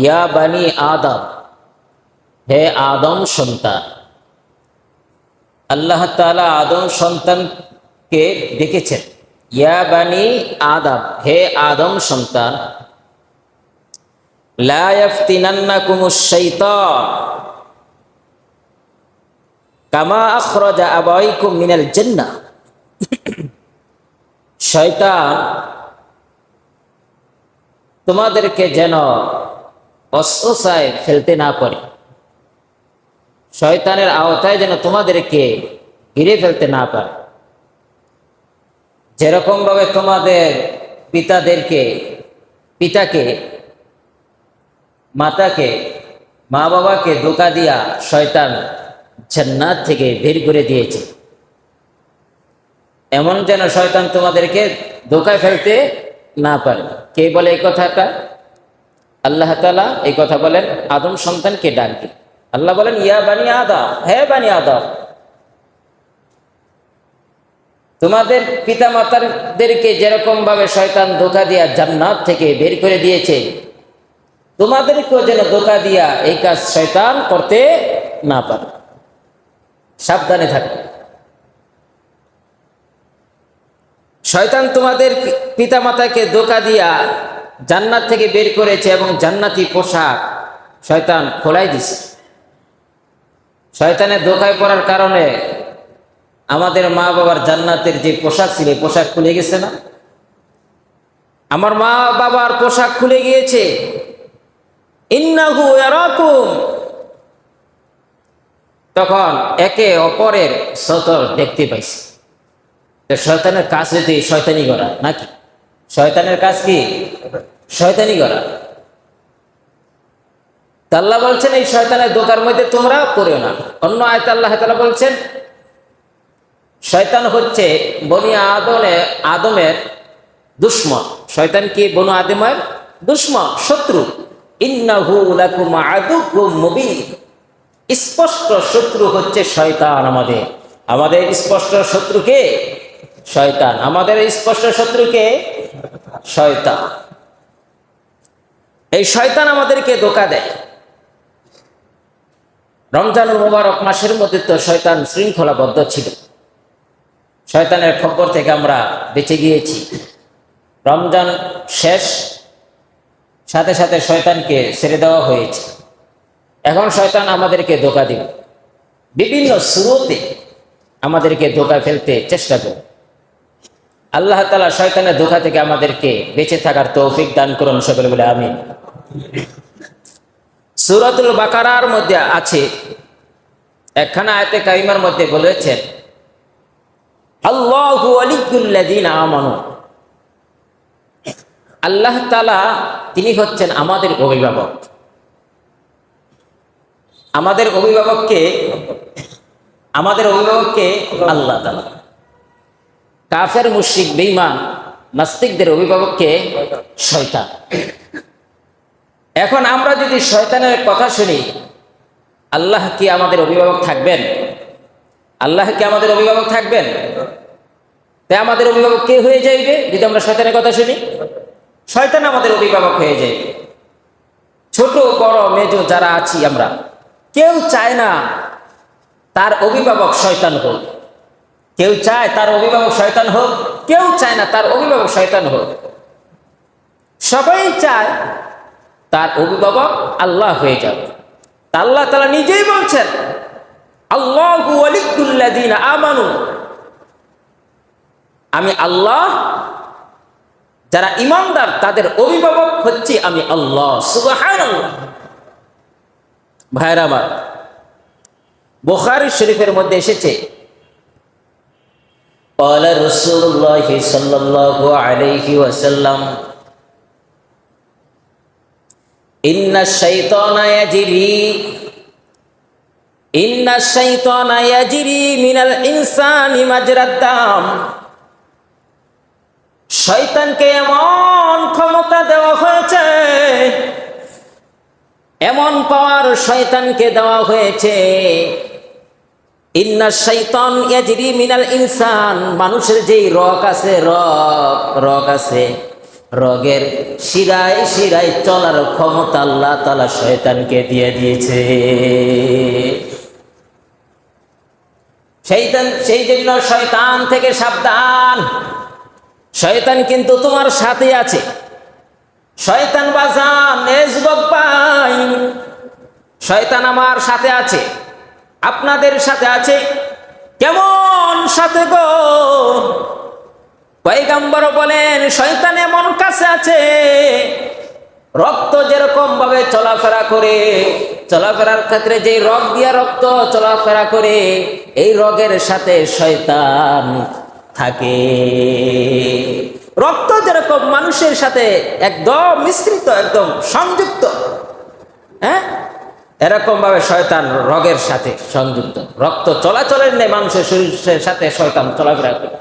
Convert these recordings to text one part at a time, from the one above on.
ইয়া বানি আদম, হে আদম সন্তান। আল্লাহ তাআলা আদম সন্তানকে ডেকেছেন, ইয়া বানি আদম, হে আদম সন্তান। লা ইয়াফতিনান্নাকুমুশ শাইতান কামা আখরাজা আবাইকুম মিনাল জান্নাহ। শয়তান তোমাদেরকে যেন অসওয়াসায় ফেলতে না পারে, শয়তানের আওতায় যেন তোমাদেরকে ঘিরে ফেলতে না পারে। যেরকম ভাবে তোমাদের পিতাকে মাতাকে মা বাবাকে ধোঁকা দিয়া শয়তান জান্নাত থেকে বের করে দিয়েছে, এমন যেন শয়তান তোমাদেরকে ধোঁকায় ফেলতে না পারে। কে বলে এই কথাটা? আল্লাহ তাআলা এই কথা বলেন আদম সন্তানকে ডাক দিয়ে। আল্লাহ বলেন, ইয়া বানি আদম, হে বানি আদম, তোমাদের পিতা মাতাদেরকে যেরকম ভাবে শয়তান ধোঁকা দিয়া জান্নাত থেকে বের করে দিয়েছে, তোমাদেরকেও যেন ধোঁকা দিয়া এই কাজ শয়তান করতে না পারে। সাবধানে থাকবে। শয়তান তোমাদের পিতা মাতাকে ধোঁকা দিয়া জান্নাত থেকে বের করেছে এবং জান্নাতি পোশাক শয়তান খোলাই দিছে। শয়তানের ধোঁকায় পড়ার কারণে আমাদের মা বাবার জান্নাতের যে পোশাক ছিল, পোশাক খুলে গেছে না? আমার মা বাবার পোশাক খুলে গিয়েছে। ইন্নাহু ইয়ারাকুম, তখন একে অপরের সতর দেখতে পাইছে। শয়তানের কাজ হইতে শয়তানি করা নাকি? শয়তানের কাজ কি? শয়তানি করা। আল্লাহ বলছেন এই শয়তানের ধোঁকার মধ্যে তোমরা পড়েও না। অন্য আয়াতে আল্লাহ তাআলা বলছেন শয়তান হচ্ছে বনি আদমের দুশমন। শয়তান কি? বনু আদমের দুশমন, শত্রু। ইন্নাহু লাকুম আদুউম মুবিন, স্পষ্ট শত্রু হচ্ছে শয়তান। আমাদের স্পষ্ট শত্রুকে শয়তান, আমাদের স্পষ্ট শত্রুকে শয়তান। এই শয়তান আমাদেরকে ধোঁকা দেয়। রমজানুল মুবারক মাসের মধ্যে তো শয়তান শৃঙ্খলাবদ্ধ ছিল, শয়তানের খপ্পর থেকে আমরা বেঁচে গিয়েছি। রমজান শেষ, সাথে সাথে শয়তানকে ছেড়ে দেওয়া হয়েছে। এখন শয়তান আমাদেরকে ধোঁকা দিবে, বিভিন্ন সুরতে আমাদেরকে ধোঁকা ফেলতে চেষ্টা করে। আল্লাহ তাআলা শয়তানের ধোঁকা থেকে আমাদেরকে বেঁচে থাকার তৌফিক দান করুন, সকলে বলে আমিন। সূরাতুল বাকারার মধ্যে আছে একখানা আয়াতে কারিমার মধ্যে বলেছেন, আল্লাহু ওয়ালিয়্যুল্লাযীনা আমানু, আল্লাহ তাআলা তিনি হচ্ছেন আমাদের অভিভাবক। আমাদের অভিভাবককে আল্লাহ তাআলা। কাফের, মুশরিক, বেঈমান, নাস্তিকদের অভিভাবককে শয়তান। এখন আমরা যদি শয়তানের কথা শুনি, আল্লাহ কি আমাদের অভিভাবক থাকবেন? আল্লাহ কি আমাদের অভিভাবক থাকবেন? তাই আমাদের অভিভাবক কে হয়ে যাইবে যদি আমরা শয়তানের কথা শুনি? শয়তান আমাদের অভিভাবক হয়ে যাইবে। ছোট বড় মেজো যারা আছি আমরা, কেউ চায় না তার অভিভাবক শয়তান হোক। কেউ চায় তার অভিভাবক শয়তান হোক? কেউ চায় না তার অভিভাবক শয়তান হোক। সবাই চায় তার অভিভাবক আল্লাহ হয়ে যাবে। আল্লাহ তাআলা নিজেই বলছেন, আল্লাহু ওয়ালিয়্যুল্লাযীনা আমানু, আমি আল্লাহ, যারা ঈমানদার তাদের অভিভাবক হচ্ছে আমি আল্লাহ। সুবহানাল্লাহ। ভাইরা আমার, বুখারী শরীফের মধ্যে এসেছে, ক্বালা রাসূলুল্লাহ সাল্লাল্লাহু আলাইহি ওয়াসাল্লাম, ইন্নাশ শাইতানা ইয়াজরি মিনাল ইনসানি মাজরাদ দাম। শয়তানকে এমন ক্ষমতা দেওয়া হয়েছে, এমন পাওয়ার শয়তানকে দেওয়া হয়েছে, ইন্নাশ শাইতান ইয়াজরি মিনাল ইনসান, মানুষের যেই রগ আছে, রগের শিরায় শিরায় চলার ক্ষমতা আল্লাহ তাআলা শয়তানকে দিয়ে দিয়েছে। সেই জন্য শয়তান থেকে সাবধান। শয়তান কিন্তু তোমার সাথে আছে। শয়তান বাজান, এ যুবক ভাই, শয়তান আমার সাথে আছে, আপনাদের সাথে আছে। কেমন সাথে গো? পয়গম্বর বলেন শয়তান এমন কাছে আছে, রক্ত যেরকম ভাবে চলাফেরা করে, চলাফেরার ক্ষেত্রে যে রগ দিয়া রক্ত চলাফেরা করে, এই রগের সাথে শয়তান থাকে। রক্ত যেরকম মানুষের সাথে একদম মিশ্রিত, একদম সংযুক্ত, হ্যাঁ, এরকম ভাবে শয়তান রগের সাথে সংযুক্ত। রক্ত চলাচলের নেই মানুষের শরীরের সাথে শয়তান চলাফেরা করে।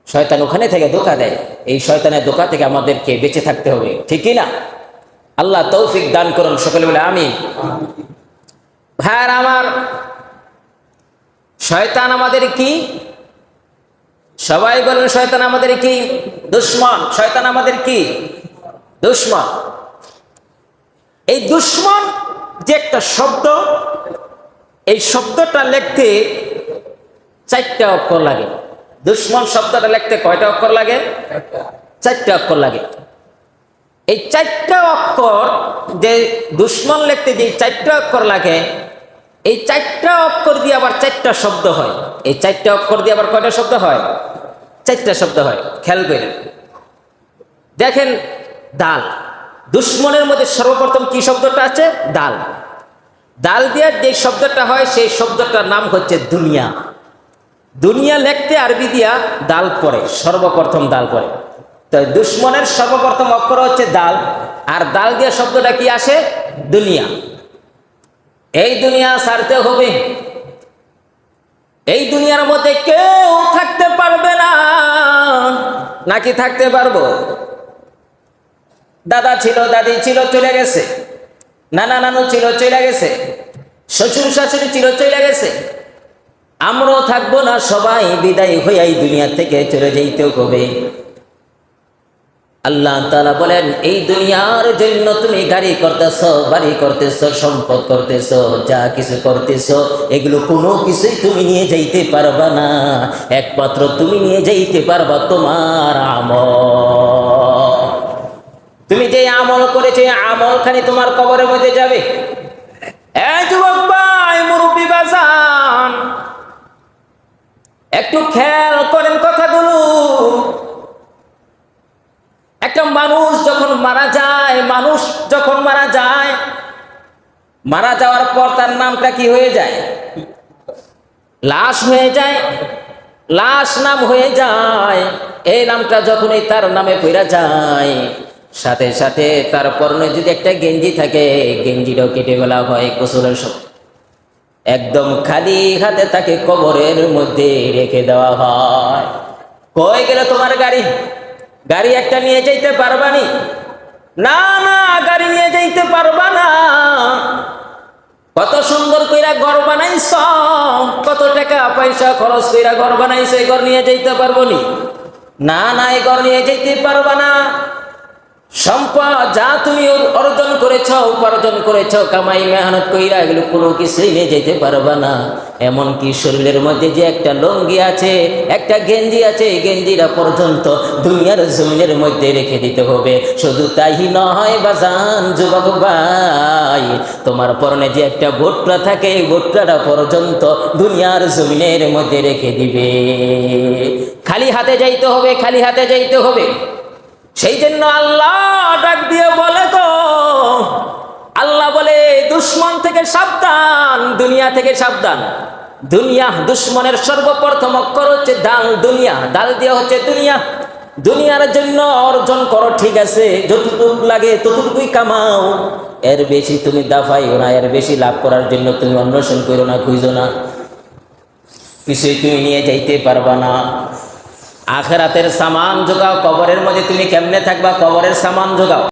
শয়তান ওখানে থেকে ধোঁকা দেয়। এই শয়তানের ধোঁকা থেকে আমাদেরকে বেঁচে থাকতে হবে, ঠিক না? আল্লাহ তৌফিক দান করুন, সকলে বলে আমিন। ভাইয়ার আমার, শয়তান আমাদের কি? সবাই বলেন শয়তান আমাদের কি? দুশমন। শয়তান আমাদের কি? দুশমন। এই দুশমন যে একটা শব্দ, এই শব্দটা লিখতে 4টা অক্ষর লাগে। দুশমন শব্দটা লিখতে কয়টা অক্ষর লাগে? 4টা অক্ষর লাগে। এই 4টা অক্ষর, যে দুশমন লিখতে যে 4টা অক্ষর লাগে, এই 4টা অক্ষর দিয়ে আবার 4টা শব্দ হয়। এই 4টা অক্ষর দিয়ে আবার কয়টা শব্দ হয়? 4টা শব্দ হয়। খেয়াল করেন, দেখেন, দাল। দুশমনের মধ্যে সর্বপ্রথম কি শব্দটা আছে? দাল। দাল দিয়ে যে শব্দটা হয়, সেই শব্দটার নাম হচ্ছে দুনিয়া। দুনিয়া লিখতে আরবি দিয়া দাল পড়ে, সর্বপ্রথম দাল পড়ে। তো দুশমনের সর্বপ্রথম অক্ষর হচ্ছে দাল, আর দাল দিয়ে শব্দটা কি আসে? দুনিয়া। এই দুনিয়া ছাড়তে হবে। এই দুনিয়ার মধ্যে কেউ থাকতে পারবে না, নাকি থাকতে পারবো? দাদা ছিল, দাদি ছিল, চলে গেছে। নানা নানু ছিল, চলে গেছে। শ্বশুর শাশুড়ি ছিল, চলে গেছে। আমরাও থাকবো না, সবাই বিদায় হয়ে এই দুনিয়া থেকে চলে যেতে হবে। আল্লাহ তাআলা বলেন, এই দুনিয়ার জন্য তুমি গাড়ি করতেছো, বাড়ি করতেছো, সম্পদ করতেছো, যা কিছু করতেছো, এগুলো কোনো কিছুই তুমি নিয়ে যাইতে পারবা না। একমাত্র তুমি নিয়ে যাইতে পারবা তোমার আমল। তুমি যে আমল করেছো, আমলখানি তোমার কবরের মধ্যে যাবে। এই যুবক ভাই, মুরব্বি বাজান, একটু খেয়াল করেন কথাগুলো। একটা মানুষ যখন মারা যায়, মারা যাওয়ার পর তার নামটা কি হয়ে যায়? লাশ হয়ে যায়। লাশ নাম হয়ে যায়। এই নামটা যখনই তার নামে পড়া যায়, সাথে সাথে তার পরনে যদি একটা গেঞ্জি থাকে, গেঞ্জিটাও কেটে ফেলা হয় গোসলের সময়। একদম খালি হাতে তাকে কবরের মধ্যে রেখে দেওয়া হয়। কই গেল তোমার গাড়ি? গাড়ি একটা নিয়ে যাইতে পারবানি? না না, গাড়ি নিয়ে যাইতে পারবা না। কত সুন্দর কইরা ঘর বানাইছ, কত টাকা পয়সা খরচ কইরা ঘর বানাইছ, এই ঘর নিয়ে যাইতে পারবো নি? না না, এই ঘর নিয়ে যাইতে পারবা না। সম্পদ যা তুমি অর্জন করেছো, উপার্জন করেছো, কামাই মেহনত কইরা, এগুলো কোনো কিছুই নিয়ে যেতে পারবা না। এমনকি শরীরের মধ্যে যে একটা লুঙ্গি আছে, একটা গেঞ্জি আছে, এই গেঞ্জিটা পর্যন্ত দুনিয়ার জমিনের মধ্যে রেখে দিতে হবে। শুধু তাই নয় বাজান, যুবক ভাই, তোমার পরনে যে একটা ভুট্টা থাকে, এই ভুট্টাটা পর্যন্ত দুনিয়ার জমিনের মধ্যে রেখে দিবে। খালি হাতে যাইতে হবে, খালি হাতে যাইতে হবে। সেই জন্য আল্লাহ ডাক দিয়ে বলে, তো আল্লাহ বলে, দুশমন থেকে সাবধান, দুনিয়া থেকে সাবধান। দুনিয়া, দুশমনের সর্বপ্রথম অক্ষর হচ্ছে দাল। দুনিয়া, দাল দিয়ে হচ্ছে দুনিয়া। দুনিয়ার জন্য অর্জন করো, ঠিক আছে, যতটুকু লাগে ততটুকুই কামাও, এর বেশি তুমি দাফাইও না, এর বেশি লাভ করার জন্য তুমি অন্বেষণ করো না, খুঁজো না, কিছুই তুমি নিয়ে যাইতে পারবা না। আখিরাতের সামান জোগাও, কবরের মধ্যে তুমি কেমনে থাকবা, কবরের সামান জোগাও।